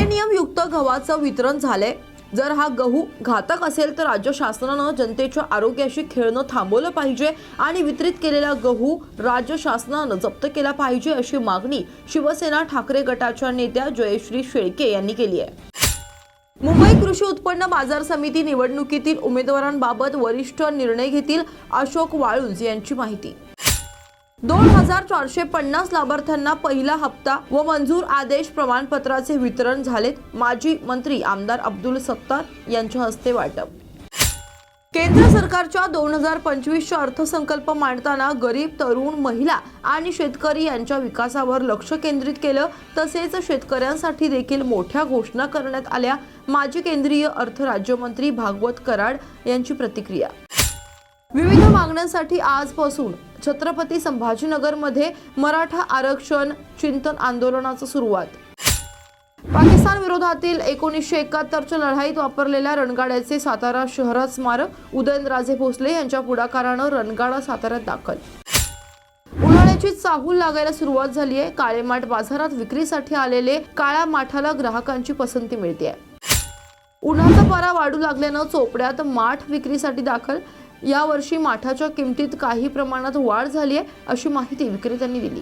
Selenium युक्त गव्हाचं वितरण झाले। जर हा गहू घातक असेल तर राज्य शासनाने जनतेच्या आरोग्याशी खेळणं थांबवलं पाहिजे आणि वितरित केलेला गहू राज्य शासनाने जप्त केला पाहिजे अशी मागणी शिवसेना ठाकरे गटाच्या नेत्या जयश्री शेळके यांनी केली आहे। मुंबई कृषी उत्पन्न बाजार समिती निवडणुकीतील उमेदवारांबाबत वरिष्ठ निर्णय घेतील अशोक वाळुंज यांची माहिती। 2450 लाभार्थ्यांना पहिला हप्ता व मंजूर आदेश प्रमाणपत्राचे वितरण झालेत। माजी मंत्री आमदार अब्दुल सत्तार यांच्या हस्ते वाटप। केंद्र सरकारच्या 2025चा अर्थसंकल्प मांडताना गरीब, तरुण, महिला आणि शेतकरी यांच्या विकासावर लक्ष केंद्रित केलं। तसेच शेतकऱ्यांसाठी देखील मोठ्या घोषणा करण्यात आल्या। माजी केंद्रीय अर्थ राज्यमंत्री भागवत कराड यांची प्रतिक्रिया। विविध मागण्यांसाठी आजपासून छत्रपती संभाजीनगरमध्ये मराठा आरक्षण चिंतन आंदोलनाची सुरुवात। पाकिस्तान विरोधातील 1971च्या लढाईत वापरलेल्या रणगाड्याचे सातारा शहरात स्मारक। उदयनराजे भोसले यांच्या पुढाकाराने रणगाडा साताऱ्यात दाखल। उन्हाळ्याची चाहूल लागायला सुरुवात झाली आहे। काळे माठ बाजारात विक्रीसाठी आलेले काळ्या माठाला ग्राहकांची पसंती मिळते। उन्हाचा पारा वाढू लागल्याने चोपड्यात माठ विक्रीसाठी दाखल। या वर्षी माठाच्या किमतीत काही प्रमाणात वाढ झाली आहे अशी माहिती विक्रेत्यांनी दिली।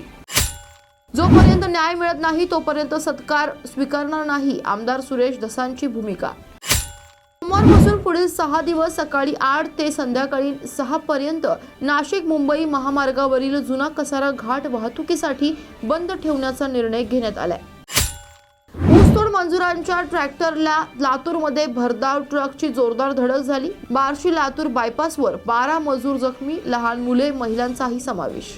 जोपर्यंत न्याय मिळत नाही तोपर्यंत सत्कार स्वीकारणार नाही, आमदार सुरेश धसांची भूमिका। सोमवारपासून पुढील 6 दिवस सकाळी 8 ते संध्याकाळी 6 पर्यंत नाशिक मुंबई महामार्गावरील जुना कसारा घाट वाहतुकीसाठी बंद ठेवण्याचा निर्णय घेण्यात आलाय। ऊसतोड मजुरांच्या ट्रॅक्टरला लातूरमध्ये भरधाव ट्रकची जोरदार धडक झाली। बार्शी लातूर बायपासवर 12 मजूर जखमी, लहान मुले, महिलांचाही समावेश।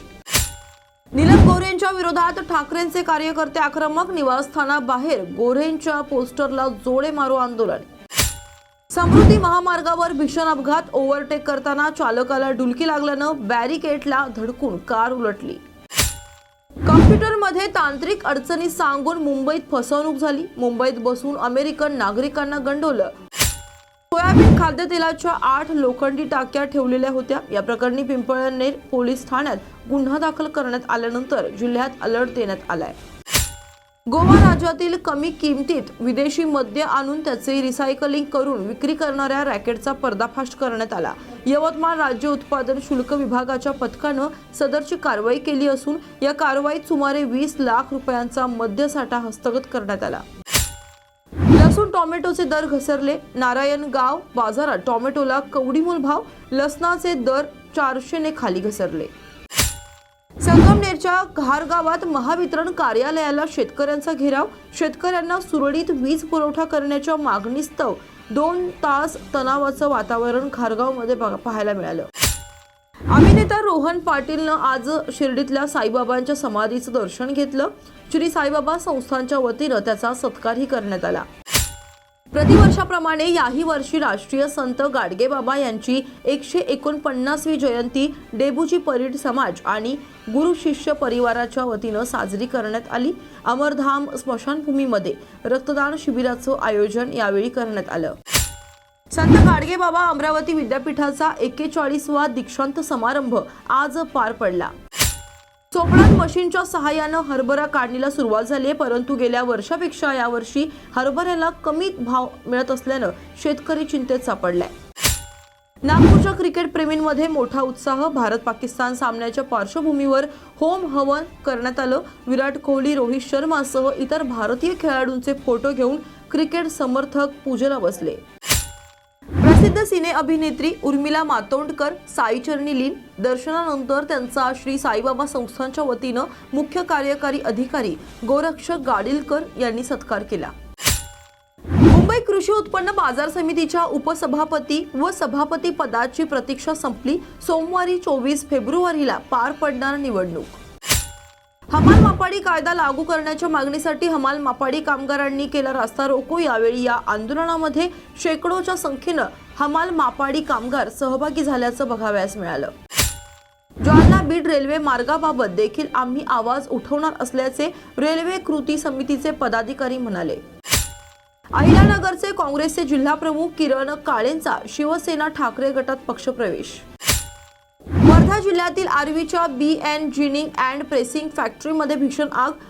नीलम गोऱ्हेंच्या विरोधात ठाकरेंचे कार्यकर्ते आक्रमक, निवासस्थानाबाहेर गोऱ्हेंच्या पोस्टरला जोडे मारो आंदोलन। समृद्धी महामार्गावर भीषण अपघात, ओव्हरटेक करताना चालकाला डुलकी लागल्यानं बॅरिकेडला धडकून कार उलटली। कॉम्प्युटरमध्ये तांत्रिक अडचणी सांगून मुंबईत फसवणूक झाली। मुंबईत बसून अमेरिकन नागरिकांना गंडवलं। सोयाबीन खाद्यतेलाच्या 8 लोखंडी टाक्या ठेवलेल्या होत्या। या प्रकरणी पिंपळनेर पोलीस ठाण्यात गुन्हा दाखल करण्यात आल्यानंतर जिल्ह्यात अलर्ट देण्यात आलाय। गोवा राज्यातील कमी किमतीत विदेशी मद्य आणून त्याचे रिसायकलिंग करून विक्री करणाऱ्या रॅकेटचा पर्दाफाश करण्यात आला। यवतमाळ राज्य उत्पादन शुल्क विभागाच्या पथकानं सदरची कारवाई केली असून या कारवाईत सुमारे 20 लाख रुपयांचा मद्यसाठा हस्तगत करण्यात आला। लसूण टोमॅटोचे दर घसरले। नारायणगाव बाजारात टोमॅटोला कवडीमोल भाव, लसणाचे दर 400 ने खाली घसरले। संगमनेरच्या घारगावात महावितरण कार्यालयाला शेतकऱ्यांचा घेराव। शेतकऱ्यांना सुरळीत वीज पुरवठा करण्याच्या मागणीस्तव 2 तास तणावाचं वातावरण घारगावमध्ये पाहायला मिळालं। अभिनेता रोहन पाटीलनं आज शिर्डीतल्या साईबाबांच्या समाधीचं दर्शन घेतलं। श्री साईबाबा संस्थानच्या वतीनं त्याचा सत्कारही करण्यात आला। प्रतिवर्षाप्रमाणे याही वर्षी राष्ट्रीय संत गाडगेबाबा यांची 149वी जयंती डेबूजी परीड समाज आणि गुरु शिष्य परिवाराच्या वतीनं साजरी करण्यात आली। अमरधाम स्मशानभूमीमध्ये रक्तदान शिबिराचं आयोजन यावेळी करण्यात आलं। संत गाडगेबाबा अमरावती विद्यापीठाचा 41वा दीक्षांत समारंभ आज पार पडला। चोपडात मशीनच्या सहाय्याने हरभरा काढणीला सुरुवात झाली आहे, परंतु गेल्या वर्षापेक्षा यावर्षी हरभऱ्याला कमी भाव मिळत असल्याने शेतकरी चिंतेत सापडलाय। नागपूरच्या क्रिकेट प्रेमींमध्ये मोठा उत्साह। भारत पाकिस्तान सामन्याच्या पार्श्वभूमीवर होम हवन करण्यात आलं। विराट कोहली, रोहित शर्मासह इतर भारतीय खेळाडूंचे फोटो घेऊन क्रिकेट समर्थक पूजेला बसले। प्रसिद्ध सिने अभिनेत्री उर्मिला मातोंडकर साईचरणी लीन। दर्शनानंतर त्यांचा श्री साईबाबा संस्थानच्या वतीनं मुख्य कार्यकारी अधिकारी गोरक्षक गाडीलकर यांनी सत्कार केला। मुंबई कृषी उत्पन्न बाजार समितीच्या उपसभापती व सभापती पदाची प्रतीक्षा संपली। सोमवारी 24 फेब्रुवारीला पार पडणार निवडणूक। हमाल मापाडी कायदा लागू करण्याच्या मागणीसाठी हमाल मापाडी कामगारांनी केला रास्ता रोको। यावेळी या आंदोलनामध्ये शेकडोच्या संख्येनं हमाल मापाडी कामगार सहभागी झाल्याचं बघावयास मिळालं। जालना बीड रेल्वे मार्गाबाबत देखील आम्ही आवाज उठवणार असल्याचे रेल्वे कृती समितीचे पदाधिकारी म्हणाले। अहिल्यानगरचे काँग्रेसचे जिल्हाप्रमुख किरण काळेंचा शिवसेना ठाकरे गटात पक्षप्रवेश। वर्धा वर्धा जिल्ह्यातील आर्वीच्या BN जिनिंग अँड प्रेसिंग फॅक्टरीमध्ये भीषण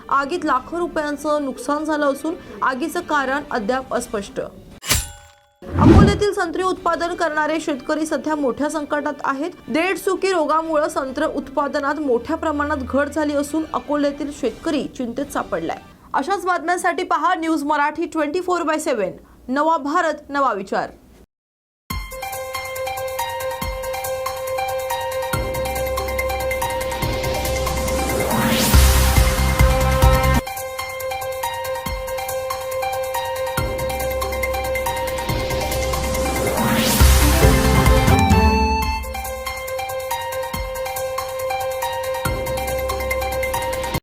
आगीत लाखो रुपयांचं नुकसान झालं असून आगीचं कारण अद्याप अस्पष्ट। अकोल्यातील संत्री उत्पादन करणारे शेतकरी सध्या मोठ्या संकटात आहेत। देडसुकी रोगामुळे संत्र उत्पादनात मोठ्या प्रमाणात घट झाली असून अकोल्यातील शेतकरी चिंतेत सापडलाय। अशाच बातम्यांसाठी पहा न्यूज मराठी 24/7। नवा भारत नवा विचार।